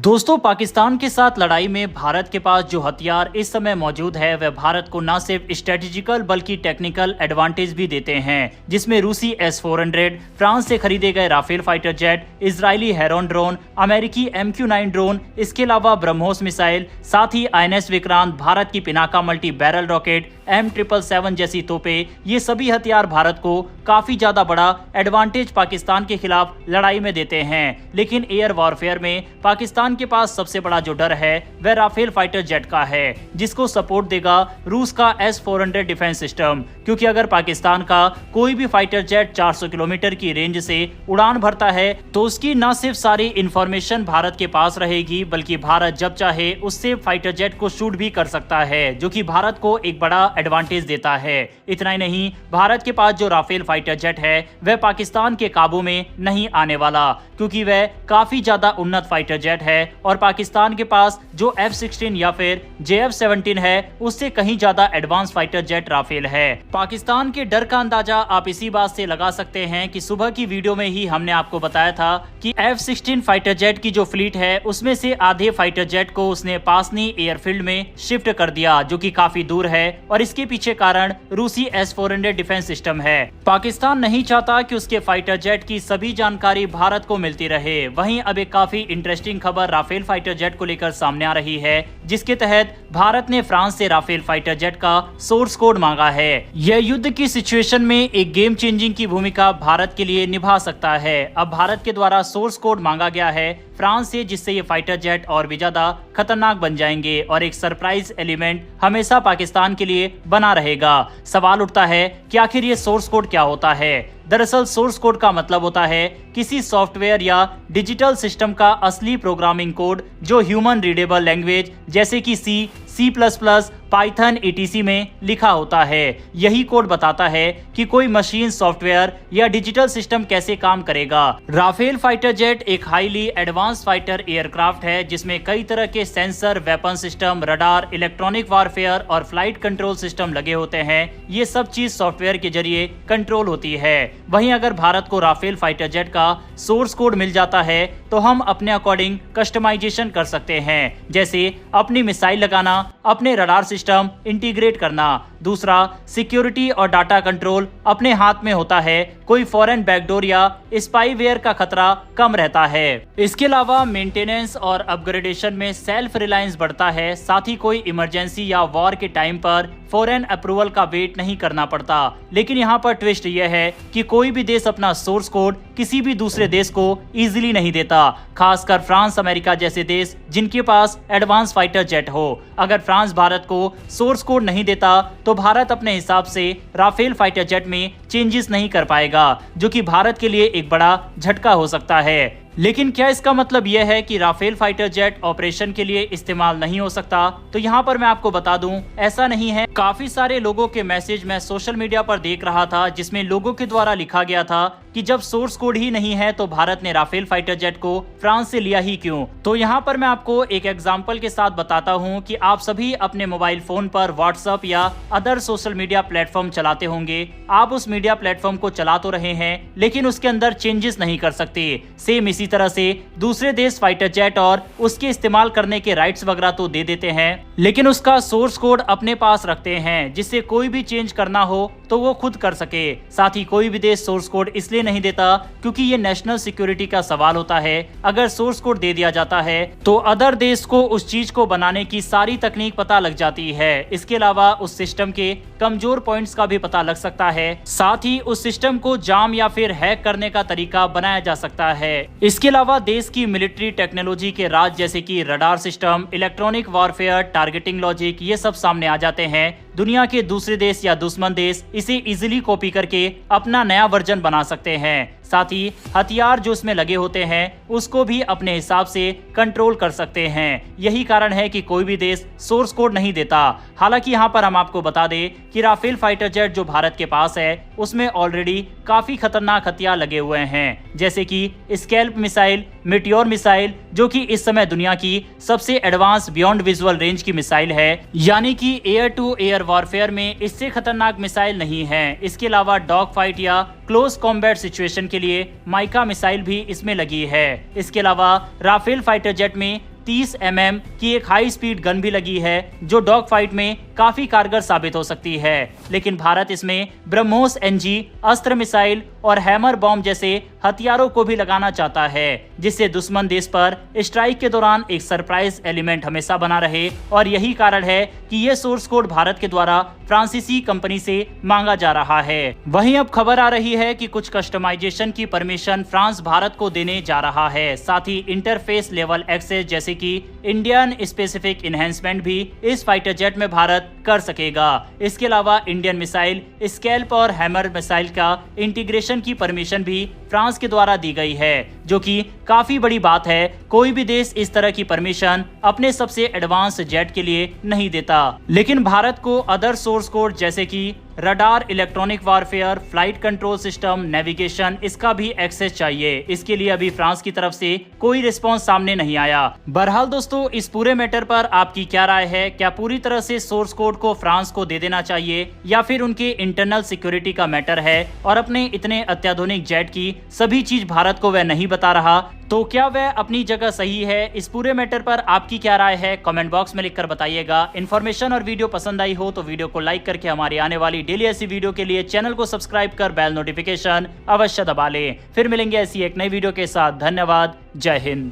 दोस्तों, पाकिस्तान के साथ लड़ाई में भारत के पास जो हथियार इस समय मौजूद है वह भारत को न सिर्फ स्ट्रेटेजिकल बल्कि टेक्निकल एडवांटेज भी देते हैं, जिसमें रूसी S-400, फ्रांस से खरीदे गए Rafale fighter jet, Israeli Heron drone, अमेरिकी MQ-9 ड्रोन, इसके अलावा ब्रह्मोस मिसाइल, साथ ही INS विक्रांत, भारत की Pinaka multi barrel rocket, M777 जैसी तोपें, ये सभी हथियार भारत को काफी ज्यादा बड़ा एडवांटेज पाकिस्तान के खिलाफ लड़ाई में देते हैं। लेकिन एयर वॉरफेयर में पाकिस्तान के पास सबसे बड़ा जो डर है वह राफेल फाइटर जेट का है, जिसको सपोर्ट देगा रूस का S-400 डिफेंस सिस्टम। क्योंकि अगर पाकिस्तान का कोई भी फाइटर जेट 400 किलोमीटर की रेंज से उड़ान भरता है तो उसकी न सिर्फ सारी इंफॉर्मेशन भारत के पास रहेगी, बल्कि भारत जब चाहे उससे फाइटर जेट को शूट भी कर सकता है, जो कि भारत को एक बड़ा एडवांटेज देता है। इतना ही नहीं, भारत के पास जो राफेल फाइटर जेट है वह पाकिस्तान के काबू में नहीं आने वाला, क्योंकि वह काफी ज्यादा उन्नत फाइटर जेट है और पाकिस्तान के पास जो F-16 या फिर JF-17 है उससे कहीं ज्यादा एडवांस फाइटर जेट राफेल है। पाकिस्तान के डर का अंदाजा आप इसी बात से लगा सकते हैं कि सुबह की वीडियो में ही हमने आपको बताया था कि F-16 फाइटर जेट की जो फ्लीट है उसमें से आधे फाइटर जेट को उसने पासनी एयरफील्ड में शिफ्ट कर दिया, जो कि काफी दूर है, और इसके पीछे कारण रूसी S-400 डिफेंस सिस्टम है। पाकिस्तान नहीं चाहता कि उसके फाइटर जेट की सभी जानकारी भारत को मिलती रहे। वहीं अब एक काफी इंटरेस्टिंग खबर राफेल फाइटर जेट को लेकर सामने आ रही है, जिसके तहत भारत ने फ्रांस से राफेल फाइटर जेट का सोर्स कोड मांगा है। यह युद्ध की सिचुएशन में एक गेम चेंजिंग की भूमिका भारत के लिए निभा सकता है। अब भारत के द्वारा सोर्स कोड मांगा गया है फ्रांस से, जिससे ये फाइटर जेट और भी ज्यादा खतरनाक बन जाएंगे और एक सरप्राइज एलिमेंट हमेशा पाकिस्तान के लिए बना रहेगा। सवाल उठता है कि आखिर ये सोर्स कोड क्या होता है। दरअसल सोर्स कोड का मतलब होता है किसी सॉफ्टवेयर या डिजिटल सिस्टम का असली प्रोग्रामिंग कोड, जो ह्यूमन रीडेबल लैंग्वेज जैसे कि C++, पाइथन etc में लिखा होता है। यही कोड बताता है कि कोई मशीन, सॉफ्टवेयर या डिजिटल सिस्टम कैसे काम करेगा। राफेल फाइटर जेट एक हाईली एडवांस फाइटर एयरक्राफ्ट है, जिसमें कई तरह के sensor, weapon system, radar, electronic warfare और फ्लाइट कंट्रोल सिस्टम लगे होते हैं। ये सब चीज सॉफ्टवेयर के जरिए कंट्रोल होती है। वहीं अगर भारत को राफेल फाइटर जेट का सोर्स कोड मिल जाता है तो हम अपने अकॉर्डिंग कस्टमाइजेशन कर सकते हैं, जैसे अपनी मिसाइल लगाना, अपने रडार सिस्टम इंटीग्रेट करना। दूसरा, सिक्योरिटी और डाटा कंट्रोल अपने हाथ में होता है। कोई फॉरेन बैकडोर या स्पाईवेयर का खतरा कम रहता है। इसके अलावा मेंटेनेंस और अपग्रेडेशन में सेल्फ रिलायंस बढ़ता है। साथ ही कोई इमरजेंसी या वॉर के टाइम पर फॉरेन अप्रूवल का वेट नहीं करना पड़ता। लेकिन यहाँ पर ट्विस्ट यह है कि कोई भी देश अपना सोर्स कोड किसी भी दूसरे देश को इजीली नहीं देता, खासकर फ्रांस, अमेरिका जैसे देश जिनके पास एडवांस फाइटर जेट हो। अगर फ्रांस भारत को सोर्स कोड नहीं देता तो भारत अपने हिसाब से राफेल फाइटर जेट में चेंजेस नहीं कर पाएगा, जो कि भारत के लिए एक बड़ा झटका हो सकता है। लेकिन क्या इसका मतलब यह है कि राफेल फाइटर जेट ऑपरेशन के लिए इस्तेमाल नहीं हो सकता? तो यहाँ पर मैं आपको बता दूं, ऐसा नहीं है। काफी सारे लोगों के मैसेज मैं सोशल मीडिया पर देख रहा था, जिसमें लोगों के द्वारा लिखा गया था कि जब सोर्स कोड ही नहीं है तो भारत ने राफेल फाइटर जेट को फ्रांस से लिया ही क्यों? तो यहाँ पर मैं आपको एक एग्जाम्पल के साथ बताता हूँ कि आप सभी अपने मोबाइल फोन पर व्हाट्सएप या अदर सोशल मीडिया प्लेटफॉर्म चलाते होंगे। आप उस मीडिया प्लेटफॉर्म को चला तो रहे हैं, लेकिन उसके अंदर चेंजेस नहीं कर सकते। सेम इसी तरह से दूसरे देश फाइटर जेट और उसके इस्तेमाल करने के राइट्स वगैरह तो दे देते हैं, लेकिन उसका सोर्स कोड अपने पास रखते हैं, जिससे कोई भी चेंज करना हो तो वो खुद कर सके। साथ ही कोई भी देश सोर्स कोड इसलिए नहीं देता क्योंकि ये नेशनल सिक्योरिटी का सवाल होता है। अगर सोर्स कोड दे दिया जाता है तो अदर देश को उस चीज को बनाने की सारी तकनीक पता लग जाती है। इसके अलावा उस सिस्टम के कमजोर पॉइंट्स का भी पता लग सकता है। साथ ही उस सिस्टम को जाम या फिर हैक करने का तरीका बनाया जा सकता है। इसके अलावा देश की मिलिट्री टेक्नोलॉजी के राज जैसे कि radar system, electronic warfare, targeting logic, ये सब सामने आ जाते हैं। दुनिया के दूसरे देश या दुश्मन देश इसे इजीली कॉपी करके अपना नया वर्जन बना सकते हैं। साथ ही हथियार जो उसमें लगे होते हैं उसको भी अपने हिसाब से कंट्रोल कर सकते हैं। यही कारण है कि कोई भी देश सोर्स कोड नहीं देता। हालांकि यहाँ पर हम आपको बता दें कि राफेल फाइटर जेट जो भारत के पास है उसमें ऑलरेडी काफी खतरनाक हथियार लगे हुए हैं, जैसे कि स्कैल्प मिसाइल, मेटियोर मिसाइल, जो कि इस समय दुनिया की सबसे एडवांस बियॉन्ड विजुअल रेंज की मिसाइल है, यानी कि एयर टू एयर वॉरफेयर में इससे खतरनाक मिसाइल नहीं है। इसके अलावा डॉग फाइट या क्लोज कॉम्बैट सिचुएशन के लिए माइका मिसाइल भी इसमें लगी है। इसके अलावा राफेल फाइटर जेट में 30 mm की एक हाई स्पीड गन भी लगी है जो डॉग फाइट में काफी कारगर साबित हो सकती है। लेकिन भारत इसमें ब्रह्मोस NG अस्त्र मिसाइल और हैमर बॉम्ब जैसे हथियारों को भी लगाना चाहता है, जिससे दुश्मन देश पर स्ट्राइक के दौरान एक सरप्राइज एलिमेंट हमेशा बना रहे। और यही कारण है कि ये सोर्स कोड भारत के द्वारा फ्रांसीसी कंपनी से मांगा जा रहा है। वहीं अब खबर आ रही है कि कुछ कस्टमाइजेशन की परमिशन फ्रांस भारत को देने जा रहा है। साथ ही इंटरफेस लेवल एक्सेस जैसे कि इंडियन स्पेसिफिक इनहेंसमेंट भी इस फाइटर जेट में भारत कर सकेगा। इसके अलावा इंडियन मिसाइल स्कैल्प और हैमर मिसाइल का इंटीग्रेशन की परमिशन भी फ्रांस के द्वारा दी गई है, जो कि काफी बड़ी बात है। कोई भी देश इस तरह की परमिशन अपने सबसे एडवांस जेट के लिए नहीं देता। लेकिन भारत को अदर सोर्स कोड जैसे कि radar, electronic warfare, flight control system, navigation, इसका भी एक्सेस चाहिए। इसके लिए अभी फ्रांस की तरफ से कोई रिस्पांस सामने नहीं आया। बहरहाल दोस्तों, इस पूरे मैटर पर आपकी क्या राय है? क्या पूरी तरह से सोर्स कोड को फ्रांस को दे देना चाहिए या फिर उनके इंटरनल सिक्योरिटी का मैटर है और अपने इतने अत्याधुनिक जेट की सभी चीज भारत को वह नहीं बता रहा? तो क्या वह अपनी जगह सही है? इस पूरे मैटर पर आपकी क्या राय है? कमेंट बॉक्स में लिखकर बताइएगा। इन्फॉर्मेशन और वीडियो पसंद आई हो तो वीडियो को लाइक करके हमारी आने वाली डेली ऐसी वीडियो के लिए चैनल को सब्सक्राइब कर बेल नोटिफिकेशन अवश्य दबा लें। फिर मिलेंगे ऐसी एक नई वीडियो के साथ। धन्यवाद। जय हिंद।